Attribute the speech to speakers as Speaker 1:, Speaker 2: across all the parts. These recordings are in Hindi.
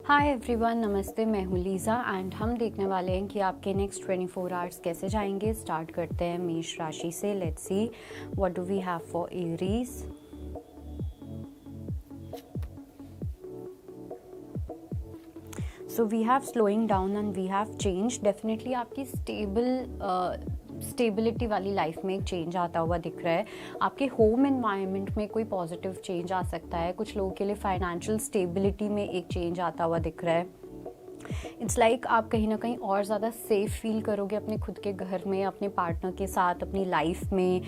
Speaker 1: हाय एवरीवन, नमस्ते। मैं हूँ लीज़ा एंड हम देखने वाले हैं कि आपके नेक्स्ट 24 आवर्स कैसे जाएंगे। स्टार्ट करते हैं मेष राशि से। Let's see what do we have for Aries. So we have slowing down and we have change. Definitely आपकी स्टेबिलिटी वाली लाइफ में एक चेंज आता हुआ दिख रहा है। आपके होम एनवायरनमेंट में कोई पॉजिटिव चेंज आ सकता है। कुछ लोगों के लिए फाइनेंशियल स्टेबिलिटी में एक चेंज आता हुआ दिख रहा है। इट्स लाइक आप कहीं ना कहीं और ज़्यादा सेफ फील करोगे अपने खुद के घर में, अपने पार्टनर के साथ, अपनी लाइफ में।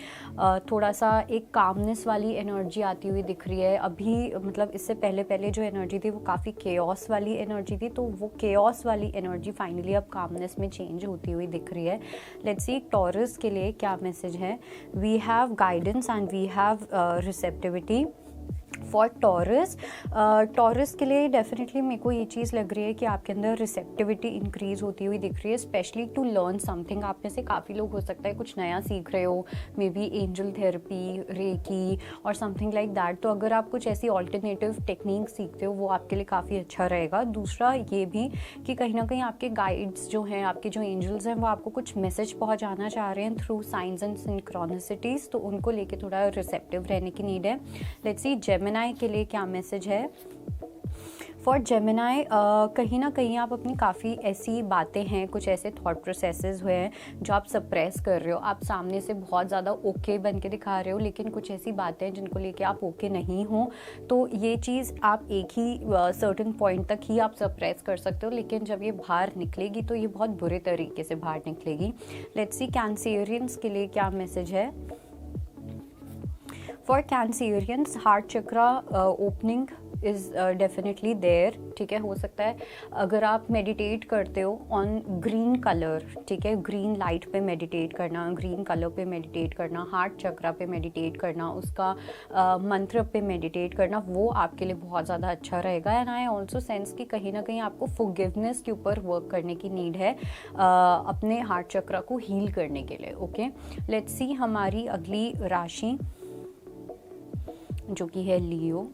Speaker 1: थोड़ा सा एक कामनेस वाली एनर्जी आती हुई दिख रही है अभी। मतलब इससे पहले जो एनर्जी थी वो काफ़ी केओस वाली एनर्जी थी, तो वो केओस वाली एनर्जी फाइनली अब कामनेस में चेंज होती हुई दिख रही है। लेट्स सी टॉरस के लिए क्या मैसेज है। We have guidance and we have receptivity for Taurus के लिए डेफिनेटली मेरे को ये चीज़ लग रही है कि आपके अंदर रिसेप्टिविटी इंक्रीज होती हुई दिख रही है, स्पेशली टू लर्न समथिंग। आप में से काफ़ी लोग हो सकता है कुछ नया सीख रहे हो, maybe angel therapy, reiki और समथिंग लाइक दैट। तो अगर आप कुछ ऐसी ऑल्टरनेटिव टेक्निक सीखते हो वो आपके लिए काफ़ी अच्छा रहेगा। दूसरा ये भी कि कहीं ना कहीं आपके गाइड्स जो हैं, आपके जो एंजल्स हैं, वो आपको कुछ मैसेज पहुँचाना चाह रहे हैं थ्रू साइंस एंड सिंक्रोनिसिटीज़, तो उनको लेके थोड़ा रिसेप्टिव रहने की नीड है। लेट्स सी जेमिनाई के लिए क्या मैसेज है। फॉर जेमिनाई कहीं ना कहीं आप अपनी काफ़ी ऐसी बातें हैं, कुछ ऐसे थॉट प्रोसेसेस हुए हैं जो आप सप्रेस कर रहे हो। आप सामने से बहुत ज़्यादा ओके बन के दिखा रहे हो, लेकिन कुछ ऐसी बातें हैं जिनको लेके आप ओके नहीं हो। तो ये चीज़ आप एक ही सर्टेन पॉइंट तक ही आप सप्रेस कर सकते हो, लेकिन जब ये बाहर निकलेगी तो ये बहुत बुरे तरीके से बाहर निकलेगी। लेट्स सी कैंसेरियंस के लिए क्या मैसेज है। For Cancerians heart chakra opening is definitely there. ठीक है, हो सकता है अगर आप मेडिटेट करते हो ऑन ग्रीन कलर, ठीक है, ग्रीन लाइट पे मेडिटेट करना, ग्रीन कलर पे मेडिटेट करना, हार्ट चक्रा पे मेडिटेट करना, उसका मंत्र पे मेडिटेट करना, वो आपके लिए बहुत ज़्यादा अच्छा रहेगा। एंड आई ऑल्सो सेंस कि कहीं ना कहीं आपको फॉरगिवनेस के ऊपर वर्क करने की नीड है अपने हार्ट चक्रा को हील करने के लिए। ओके, लेट्स सी हमारी अगली राशि जो कि है Leo.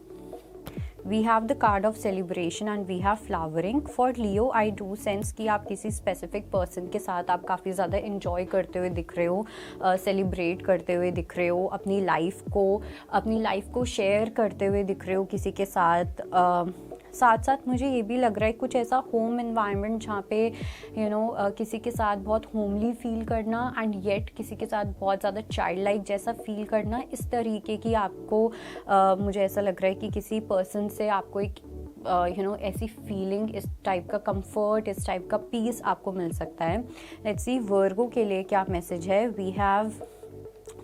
Speaker 1: We have the card of celebration and we have flowering. For Leo I do sense कि आप किसी स्पेसिफिक पर्सन के साथ आप काफ़ी ज़्यादा इंजॉय करते हुए दिख रहे हो, सेलिब्रेट करते हुए दिख रहे हो, अपनी लाइफ को शेयर करते हुए दिख रहे हो किसी के साथ। साथ साथ मुझे ये भी लग रहा है कुछ ऐसा होम एनवायरनमेंट जहाँ पे किसी के साथ बहुत होमली फील करना एंड येट किसी के साथ बहुत ज़्यादा चाइल्ड लाइक जैसा फील करना। इस तरीके की आपको मुझे ऐसा लग रहा है कि किसी पर्सन से आपको एक ऐसी फीलिंग, इस टाइप का कंफर्ट, इस टाइप का पीस आपको मिल सकता है। लेट्स सी वर्गो के लिए क्या मैसेज है। We have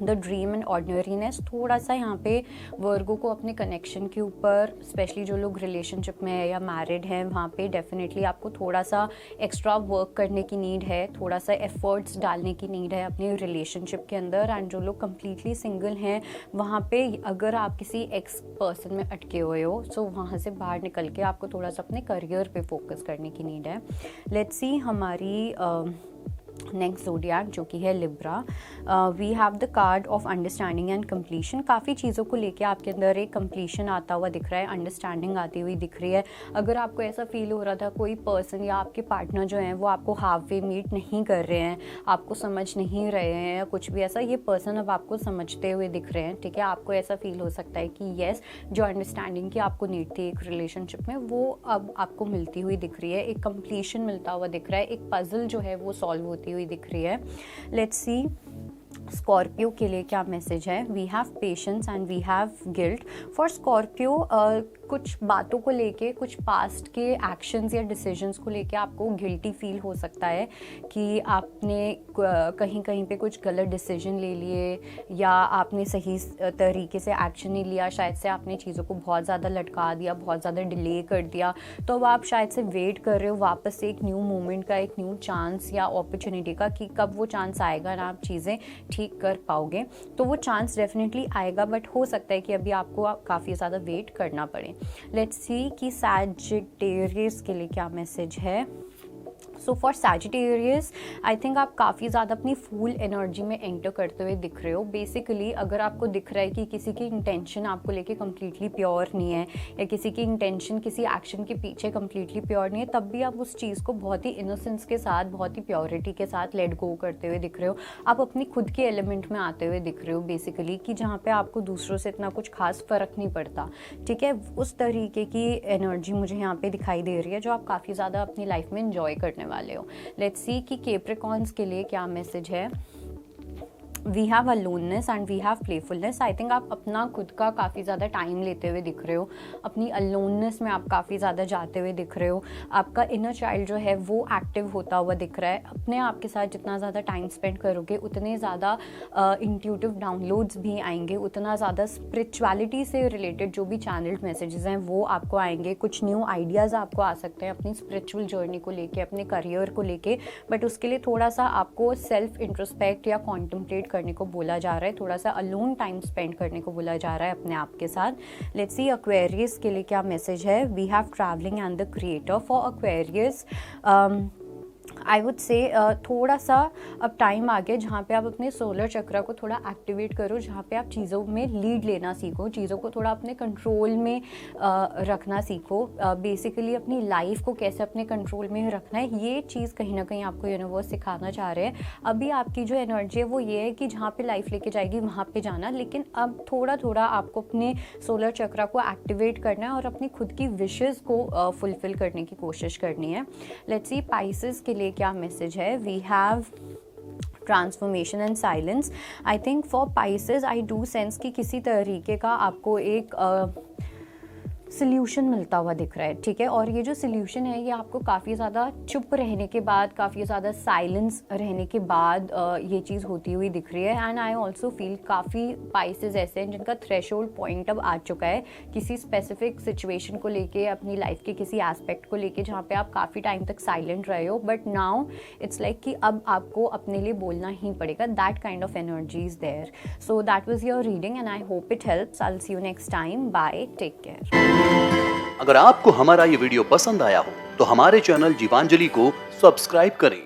Speaker 1: the dream and ordinariness. थोड़ा सा यहाँ पे वर्गो को अपने कनेक्शन के ऊपर, स्पेशली जो लोग रिलेशनशिप में है या मैरिड हैं, वहाँ पे डेफिनेटली आपको थोड़ा सा एक्स्ट्रा वर्क करने की नीड है, थोड़ा सा एफर्ट्स डालने की नीड है अपने रिलेशनशिप के अंदर। एंड जो लोग कम्प्लीटली सिंगल हैं वहाँ पे अगर आप किसी एक्स पर्सन में अटके हुए हो तो वहाँ से बाहर निकल के आपको थोड़ा सा अपने करियर पे फोकस करने की नीड है। लेट्स सी हमारी नेक्स्ट ज़ोडिएक जो कि है Libra. We have the card of understanding and completion. काफ़ी चीज़ों को लेके आपके अंदर एक कंप्लीशन आता हुआ दिख रहा है, अंडरस्टैंडिंग आती हुई दिख रही है। अगर आपको ऐसा फील हो रहा था कोई पर्सन या आपके पार्टनर जो हैं वो आपको हाफ वे मीट नहीं कर रहे हैं, आपको समझ नहीं रहे हैं या कुछ भी ऐसा, ये पर्सन अब आपको समझते हुए दिख रहे हैं। ठीक है, आपको ऐसा फील हो सकता है कि येस, जो अंडरस्टैंडिंग की आपको नीड थी एक रिलेशनशिप में वो अब आपको मिलती हुई दिख रही है, एक कंप्लीशन मिलता हुआ दिख रहा है, एक पजल जो है वो सॉल्व होती हुई दिख रही है। लेट्स सी स्कॉर्पियो के लिए क्या मैसेज है। We have patience and we have guilt. For Scorpio कुछ बातों को लेके, कुछ पास्ट के एक्शंस या डिसीजंस को लेके आपको गिल्टी फील हो सकता है कि आपने कहीं कहीं पे कुछ गलत डिसीजन ले लिए या आपने सही तरीके से एक्शन नहीं लिया, शायद से आपने चीज़ों को बहुत ज़्यादा लटका दिया, बहुत ज़्यादा डिले कर दिया। तो अब आप शायद से वेट कर रहे हो वापस से एक न्यू मोमेंट का, एक न्यू चांस या अपॉर्चुनिटी का कि कब वो चांस आएगा ना आप चीज़ें ठीक कर पाओगे। तो वो चांस डेफिनेटली आएगा, बट हो सकता है कि अभी आपको काफ़ी ज़्यादा वेट करना पड़े। लेट्स सी कि सैजिटेरियस के लिए क्या मैसेज है। So for Sagittarius I think आप काफ़ी ज़्यादा अपनी फुल एनर्जी में एंटर करते हुए दिख रहे हो। बेसिकली अगर आपको दिख रहा है कि किसी की इंटेंशन आपको लेके कम्प्लीटली प्योर नहीं है या किसी की इंटेंशन किसी एक्शन के पीछे कम्प्लीटली प्योर नहीं है, तब भी आप उस चीज़ को बहुत ही इनोसेंस के साथ, बहुत ही प्योरिटी के साथ लेट गो करते हुए दिख रहे हो। आप अपनी खुद के एलिमेंट में आते हुए दिख रहे हो बेसिकली, कि जहाँ पे आपको दूसरों से इतना कुछ खास फ़र्क नहीं पड़ता, ठीक है। उस तरीके की एनर्जी मुझे यहाँ पे दिखाई दे रही है जो आप काफ़ी ज़्यादा अपनी लाइफ में इंजॉय करने वाले हो। लेट्स सी कि कैप्रिकॉर्न्स के लिए क्या मैसेज है। We have aloneness and we have playfulness. I think आप अपना खुद का काफ़ी ज़्यादा टाइम लेते हुए दिख रहे हो, अपनी अलोननेस में आप काफ़ी ज़्यादा जाते हुए दिख रहे हो। आपका इनर चाइल्ड जो है वो एक्टिव होता हुआ दिख रहा है। अपने आप के साथ जितना ज़्यादा टाइम स्पेंड करोगे उतने ज़्यादा इंट्यूटिव डाउनलोड्स भी आएंगे, उतना ज़्यादा स्पिरिचुअलिटी से रिलेटेड जो भी चैनल्ड मैसेजेस हैं वो आपको आएंगे। कुछ न्यू आइडियाज़ आपको आ सकते हैं अपनी स्पिरिचुअल जर्नी को लेके, अपने करियर को लेके, बट उसके लिए थोड़ा सा आपको सेल्फ इंट्रोस्पेक्ट या कॉन्टम्पलेट करने को बोला जा रहा है, थोड़ा सा अलोन टाइम स्पेंड करने को बोला जा रहा है अपने आप के साथ। लेट्स सी एक्वेरियस के लिए क्या मैसेज है। We have travelling and the creator. For Aquarius I would say थोड़ा सा अब टाइम आ गया जहाँ पे आप अपने सोलर चक्र को थोड़ा एक्टिवेट करो, जहाँ पे आप चीज़ों में लीड लेना सीखो, चीज़ों को थोड़ा अपने कंट्रोल में रखना सीखो। बेसिकली अपनी लाइफ को कैसे अपने कंट्रोल में रखना है, ये चीज़ कहीं ना कहीं आपको यूनिवर्स सिखाना चाह रहे हैं। अभी आपकी जो एनर्जी है वो ये है कि जहाँ पे लाइफ लेके जाएगी वहाँ पे जाना, लेकिन अब थोड़ा थोड़ा आपको अपने सोलर चक्र को एक्टिवेट करना है और अपनी खुद की विशेज़ को फुलफिल करने की कोशिश करनी है। लेट्स सी पाइसेस के लिए क्या मैसेज है। We have transformation and silence. I think for Pisces I do sense कि किसी तरीके का आपको एक सोल्यूशन मिलता हुआ दिख रहा है, ठीक है। और ये जो सोल्यूशन है ये आपको काफ़ी ज़्यादा चुप रहने के बाद, काफ़ी ज़्यादा साइलेंस रहने के बाद ये चीज़ होती हुई दिख रही है। एंड आई ऑल्सो फील काफ़ी पाइसेस ऐसे हैं जिनका थ्रेशोल्ड पॉइंट अब आ चुका है किसी स्पेसिफिक सिचुएशन को लेके, अपनी लाइफ के किसी एस्पेक्ट को लेके, जहाँ पे आप काफ़ी टाइम तक साइलेंट रहे हो, बट नाउ इट्स लाइक कि अब आपको अपने लिए बोलना ही पड़ेगा। That kind of energy is there. So that was your reading and I hope it helps. I will see you next time. Bye, take care.
Speaker 2: अगर आपको हमारा ये वीडियो पसंद आया हो तो हमारे चैनल जीवांजलि को सब्सक्राइब करें